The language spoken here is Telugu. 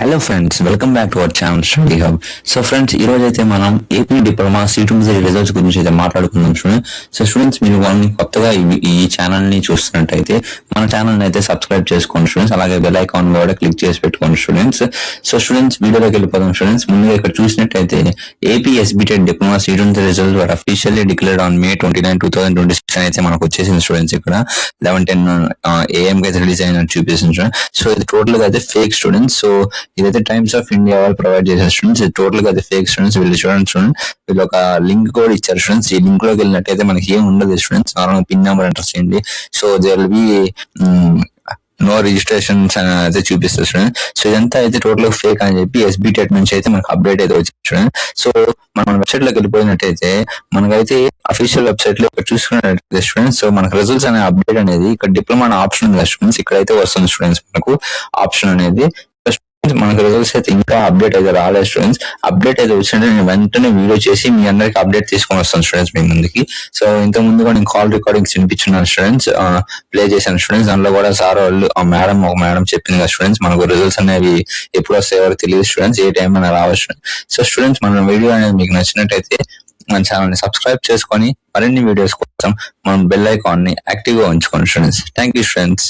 Hello friends, welcome back to our channel study hub. So friends, ఈ రోజు అయితే మనం ఏపీ డిప్లొమా సీటు రిజల్ట్స్ గురించి అయితే మాట్లాడుకుందాం స్టూడెంట్స్. సో స్టూడెంట్స్, మీరు వాళ్ళని కొత్తగా ఈ ఛానల్ ని చూస్తున్నట్టయితే మన ఛానల్ ని అయితే సబ్స్క్రైబ్ చేసుకోండి స్టూడెంట్స్. అలాగే బెల్ ఐకాన్ కూడా క్లిక్ చేసి పెట్టుకోండి స్టూడెంట్స్. సో స్టూడెంట్స్, వీడియోలోకి వెళ్ళిపోదాం స్టూడెంట్స్. ముందుగా ఇక్కడ చూసినట్టయితే ఏపీ ఎస్బిటెడ్ diploma CET result were officially declared on May 29, 2026 అయితే మనకు వచ్చేసింది స్టూడెంట్స్. ఇక్కడ 11:10 AM కి అయితే రిలీజ్ అయినట్టు చూపిస్తుంది స్టూడెంట్. సో ఇది టోటల్ గా అయితే ఫేక్ స్టూడెంట్స్. సో ఇదైతే టైమ్స్ ఆఫ్ ఇండియా వాళ్ళు ప్రొవైడ్ చేశారు స్టూడెంట్స్. ఇది టోటల్ గా అయితే ఫేక్ స్టూడెంట్స్. వీళ్ళు స్టూడెంట్స్ వీళ్ళు ఒక లింక్ కూడా ఇచ్చారు స్టూడెంట్స్. ఈ లింక్ లోకి వెళ్ళినట్టయితే మనకి ఏం ఉండదు students. Normal pin number enter చేయండి. So they will be no registrations అని అయితే చూపిస్తారు స్టూడెంట్. సో ఇదంతా అయితే టోటల్ ఫేక్ అని చెప్పి ఎస్బిటెట్ నుంచి అయితే మనకు అప్డేట్ అయితే వచ్చింది స్టూడెంట్. సో మనం వెబ్సైట్ లోకి వెళ్ళిపోయినట్టయితే మనకైతే అఫీషియల్ వెబ్సైట్ లో ఇక్కడ చూసుకున్నట్టయితే స్టూడెంట్స్, సో మనకు రిజల్ట్స్ అనే అప్డేట్ అనేది ఇక్కడ డిప్లొమా ఆప్షన్ ఉంది స్టూడెంట్స్. ఇక్కడైతే వస్తుంది స్టూడెంట్స్ మనకు ఆప్షన్ అనేది. మనకు రిజల్ట్స్ అయితే ఇంకా అప్డేట్ అయితే రాలేదు స్టూడెంట్స్. అప్డేట్ అయితే వచ్చినట్టు నేను వెంటనే వీడియో చేసి మీ అందరికి అప్డేట్ తీసుకొని వస్తాను స్టూడెంట్స్ మీ ముందుకి. సో ఇంత ముందు కూడా నేను కాల్ రికార్డింగ్స్ వినిపించున్నాను స్టూడెంట్స్, ప్లే చేశాను స్టూడెంట్స్. దానిలో కూడా సార్ వాళ్ళు ఒక మేడం చెప్పింది కదా స్టూడెంట్స్, మనకు రిజల్ట్స్ అనేవి ఎప్పుడు వస్తాయో ఎవరు తెలియదు స్టూడెంట్స్, ఏ టైం అయినా రావచ్చు. సో స్టూడెంట్స్, మన వీడియో అనేది మీకు నచ్చినట్టయితే మన ఛానల్ ని సబ్స్క్రైబ్ చేసుకొని మరిన్ని వీడియోస్ కోసం మనం బెల్ ఐకాన్ ని యాక్టివ్ గా ఉంచుకోండి స్టూడెంట్స్. Thank you students.